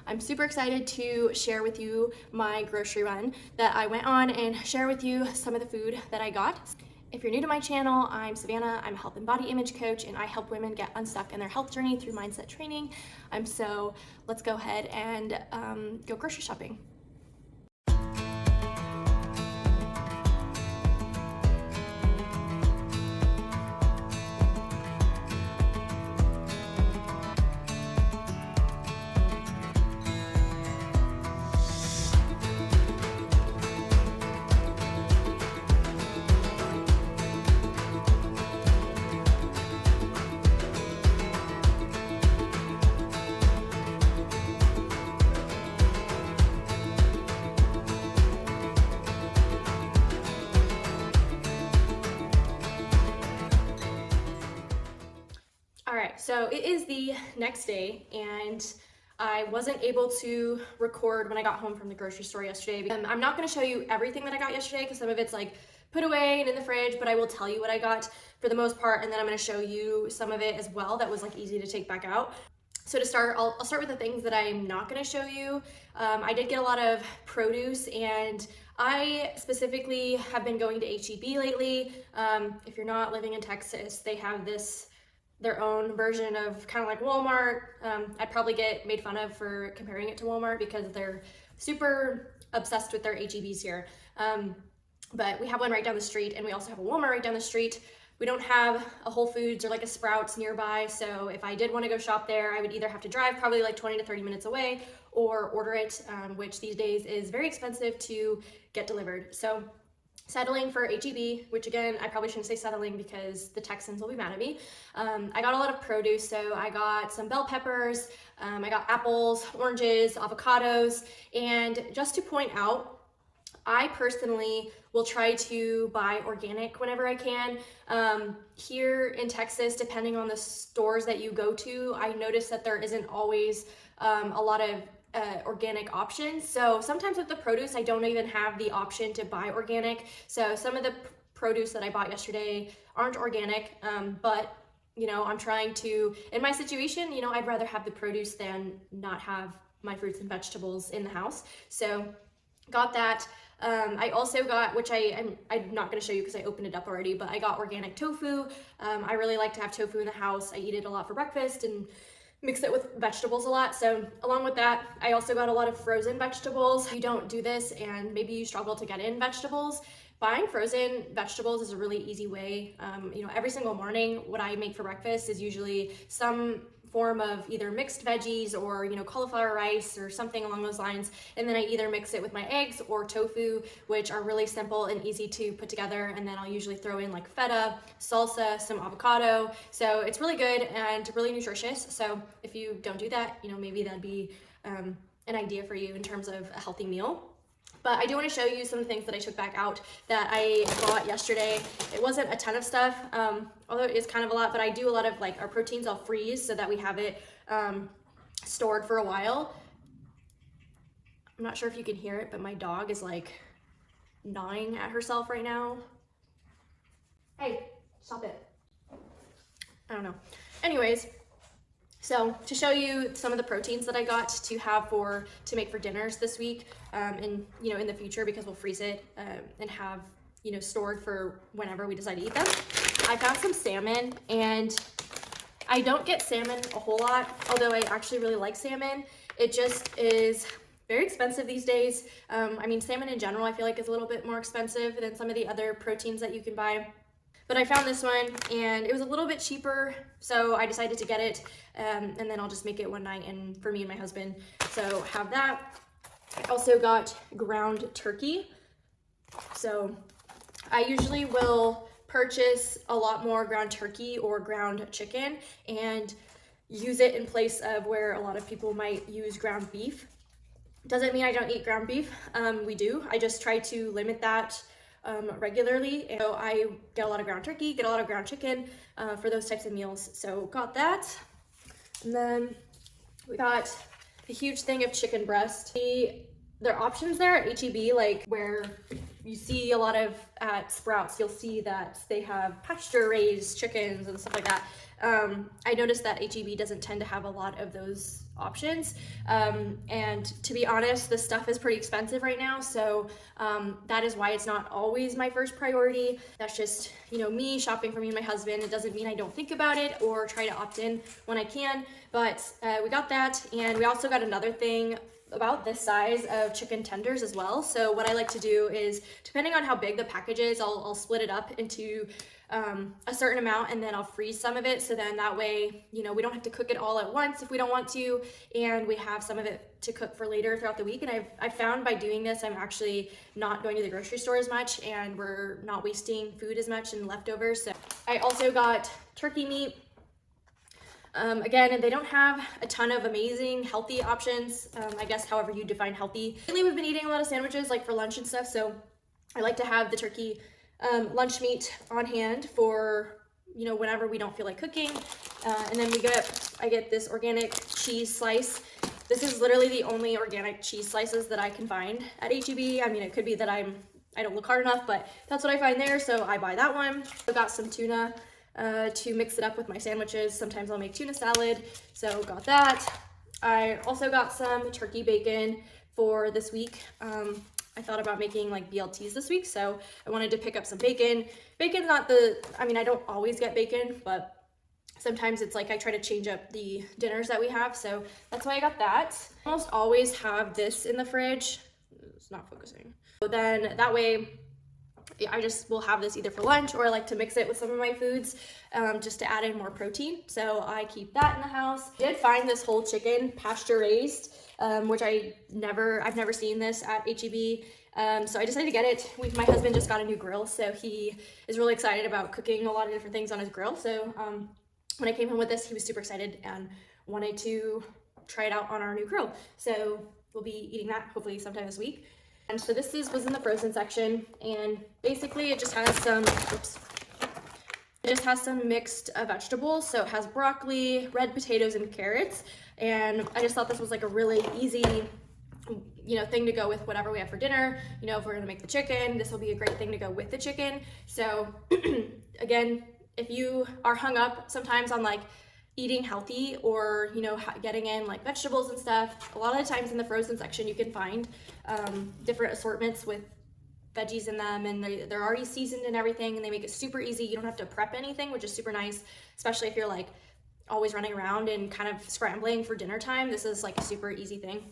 I'm super excited to share with you my grocery run that I went on and share with you some of the food that I got. If you're new to my channel, I'm Savannah. I'm a health and body image coach, and I help women get unstuck in their health journey through mindset training. So let's go ahead and go grocery shopping. All right, so it is the next day, and I wasn't able to record when I got home from the grocery store yesterday. I'm not going to show you everything that I got yesterday because some of it's like put away and in the fridge, but I will tell you what I got for the most part, and then I'm going to show you some of it as well that was like easy to take back out. So to start, I'll start with the things that I'm not going to show you. I did get a lot of produce, and I specifically have been going to H-E-B lately. If you're not living in Texas, they have their own version of kind of like Walmart. I'd probably get made fun of for comparing it to Walmart because they're super obsessed with their H-E-Bs here. But we have one right down the street, and we also have a Walmart right down the street. We don't have a Whole Foods or like a Sprouts nearby, so if I did want to go shop there, I would either have to drive probably like 20 to 30 minutes away or order it, which these days is very expensive to get delivered. So settling for H-E-B, which again, I probably shouldn't say settling because the Texans will be mad at me. I got a lot of produce, so I got some bell peppers, I got apples, oranges, avocados, and just to point out, I personally will try to buy organic whenever I can. Here in Texas, depending on the stores that you go to, I notice that there isn't always a lot of organic options. So sometimes with the produce, I don't even have the option to buy organic. So some of the produce that I bought yesterday aren't organic, but you know, I'm trying to, in my situation, you know, I'd rather have the produce than not have my fruits and vegetables in the house. So got that. I also got, which I'm not going to show you because I opened it up already, but I got organic tofu. I really like to have tofu in the house. I eat it a lot for breakfast and mix it with vegetables a lot. So along with that, I also got a lot of frozen vegetables. If you don't do this and maybe you struggle to get in vegetables, buying frozen vegetables is a really easy way. You know, every single morning, what I make for breakfast is usually some form of either mixed veggies or, you know, cauliflower rice or something along those lines. And then I either mix it with my eggs or tofu, which are really simple and easy to put together. And then I'll usually throw in like feta, salsa, some avocado. So it's really good and really nutritious. So if you don't do that, you know, maybe that'd be an idea for you in terms of a healthy meal. But I do want to show you some of the things that I took back out that I bought yesterday. It wasn't a ton of stuff, although it is kind of a lot, but I do a lot of like our proteins I'll freeze so that we have it stored for a while. I'm not sure if you can hear it, but my dog is like gnawing at herself right now. Hey, stop it. I don't know. Anyways, so to show you some of the proteins that I got to have to make for dinners this week, and you know, in the future, because we'll freeze it and have, you know, stored for whenever we decide to eat them. I found some salmon, and I don't get salmon a whole lot, although I actually really like salmon. It just is very expensive these days. I mean, salmon in general, I feel like is a little bit more expensive than some of the other proteins that you can buy. But I found this one, and it was a little bit cheaper, so I decided to get it, and then I'll just make it one night and for me and my husband. So have that. I also got ground turkey. So I usually will purchase a lot more ground turkey or ground chicken and use it in place of where a lot of people might use ground beef. Doesn't mean I don't eat ground beef. We do. I just try to limit that regularly. And so I get a lot of ground turkey, get a lot of ground chicken for those types of meals. So got that. And then we got a huge thing of chicken breast. their options there at HEB, like where you see a lot of at Sprouts, you'll see that they have pasture raised chickens and stuff like that. I noticed that HEB doesn't tend to have a lot of those options. And to be honest, the stuff is pretty expensive right now. So that is why it's not always my first priority. That's just, you know, me shopping for me and my husband. It doesn't mean I don't think about it or try to opt in when I can, but we got that. And we also got another thing about this size of chicken tenders as well. So what I like to do is, depending on how big the package is, I'll split it up into a certain amount, and then I'll freeze some of it. So then that way, you know, we don't have to cook it all at once if we don't want to, and we have some of it to cook for later throughout the week. And I've found by doing this, I'm actually not going to the grocery store as much, and we're not wasting food as much and leftovers. So I also got turkey meat. Again, they don't have a ton of amazing healthy options, I guess however you define healthy. Lately we've been eating a lot of sandwiches like for lunch and stuff, so I like to have the turkey lunch meat on hand for, you know, whenever we don't feel like cooking. And then I get this organic cheese slice. This is literally the only organic cheese slices that I can find at HEB. I mean, it could be that I don't look hard enough, but that's what I find there, so I buy that one. I got some tuna to mix it up with my sandwiches. Sometimes I'll make tuna salad, so got that. I also got some turkey bacon for this week. I thought about making like BLTs this week, so I wanted to pick up some bacon. Bacon's not I mean, I don't always get bacon, but sometimes it's like I try to change up the dinners that we have, so that's why I got that. I almost always have this in the fridge. It's not focusing. So then that way, I just will have this either for lunch, or I like to mix it with some of my foods just to add in more protein. So I keep that in the house. I did find this whole chicken pasture raised, which I've never seen this at HEB. So I decided to get it. My husband just got a new grill, so he is really excited about cooking a lot of different things on his grill. So when I came home with this, he was super excited and wanted to try it out on our new grill. So we'll be eating that hopefully sometime this week. And so this was in the frozen section, and basically it just has some mixed vegetables. So it has broccoli, red potatoes, and carrots. And I just thought this was like a really easy, you know, thing to go with whatever we have for dinner. You know, if we're gonna make the chicken, this will be a great thing to go with the chicken. So again, if you are hung up sometimes on like eating healthy, or, you know, getting in like vegetables and stuff, a lot of the times in the frozen section you can find different assortments with veggies in them, and they're already seasoned and everything, and they make it super easy. You don't have to prep anything, which is super nice, especially if you're like always running around and kind of scrambling for dinner time. This is like a super easy thing.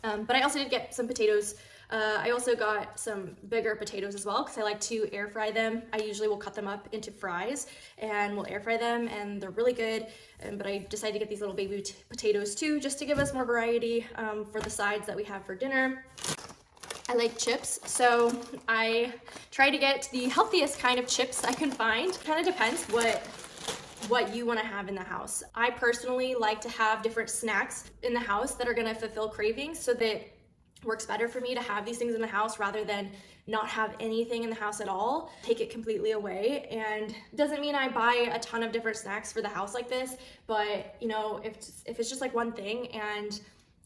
But I also did get some potatoes. I also got some bigger potatoes as well, because I like to air fry them. I usually will cut them up into fries and we'll air fry them, and they're really good. But I decided to get these little baby potatoes too, just to give us more variety for the sides that we have for dinner. I like chips, so I try to get the healthiest kind of chips I can find. Kind of depends what you want to have in the house. I personally like to have different snacks in the house that are going to fulfill cravings, so that works better for me to have these things in the house rather than not have anything in the house at all, take it completely away. And doesn't mean I buy a ton of different snacks for the house like this, but you know, if it's just like one thing and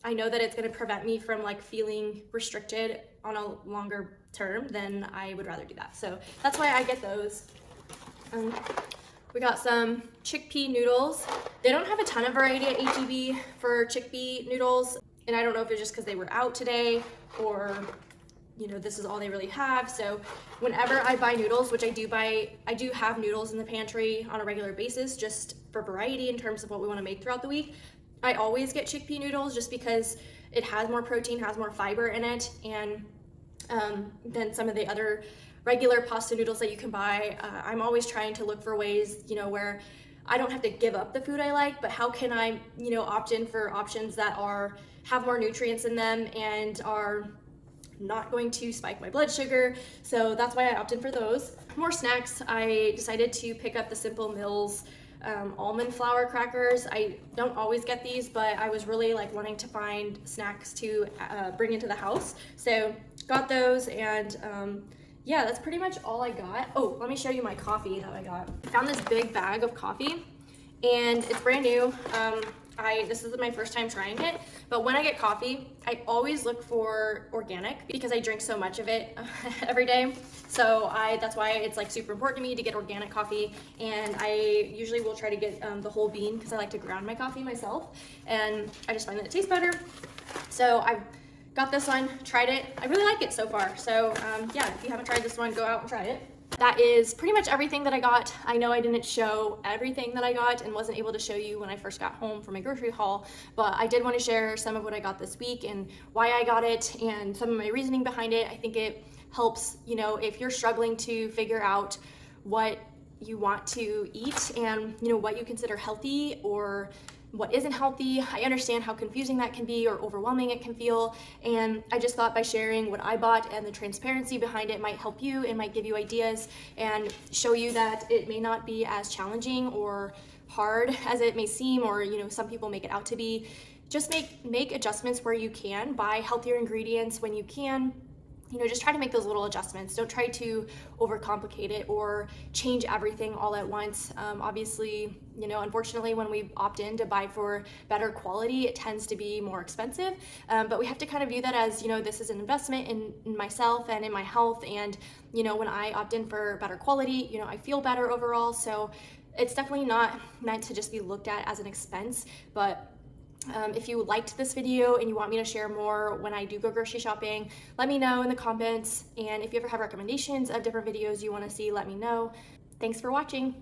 I know that it's going to prevent me from like feeling restricted on a longer term, then I would rather do that. So that's why I get those. We got some chickpea noodles. They don't have a ton of variety at HEB for chickpea noodles, and I don't know if it's just because they were out today, or you know, this is all they really have. So whenever I buy noodles, which I do have noodles in the pantry on a regular basis just for variety in terms of what we want to make throughout the week. I always get chickpea noodles just because it has more protein, has more fiber in it, and than some of the other regular pasta noodles that you can buy. I'm always trying to look for ways, you know, where I don't have to give up the food I like, but how can I, you know, opt in for options that have more nutrients in them and are not going to spike my blood sugar. So that's why I opt in for those. More snacks, I decided to pick up the Simple Mills almond flour crackers. I don't always get these, but I was really like wanting to find snacks to bring into the house. So got those, and yeah, that's pretty much all I got. Oh, let me show you my coffee that I got. I found this big bag of coffee, and it's brand new. This is my first time trying it, But when I get coffee, I always look for organic because I drink so much of it every day. So that's why it's like super important to me to get organic coffee. And I usually will try to get the whole bean because I like to ground my coffee myself. And I just find that it tastes better. So I've got this one, tried it. I really like it so far. So yeah, if you haven't tried this one, go out and try it. That is pretty much everything that I got. I know I didn't show everything that I got and wasn't able to show you when I first got home from my grocery haul, but I did want to share some of what I got this week and why I got it and some of my reasoning behind it. I think it helps, you know, if you're struggling to figure out what you want to eat and, you know, what you consider healthy or what isn't healthy. I understand how confusing that can be or overwhelming it can feel, and I just thought by sharing what I bought and the transparency behind it might help you and might give you ideas and show you that it may not be as challenging or hard as it may seem, or, you know, some people make it out to be. Just make adjustments where you can, buy healthier ingredients when you can. You know, just try to make those little adjustments. Don't try to overcomplicate it or change everything all at once. Obviously, you know, unfortunately, when we opt in to buy for better quality, it tends to be more expensive. But we have to kind of view that as, you know, this is an investment in myself and in my health. And, you know, when I opt in for better quality, you know, I feel better overall. So it's definitely not meant to just be looked at as an expense, but if you liked this video and you want me to share more when I do go grocery shopping, let me know in the comments. And if you ever have recommendations of different videos you want to see, let me know. Thanks for watching.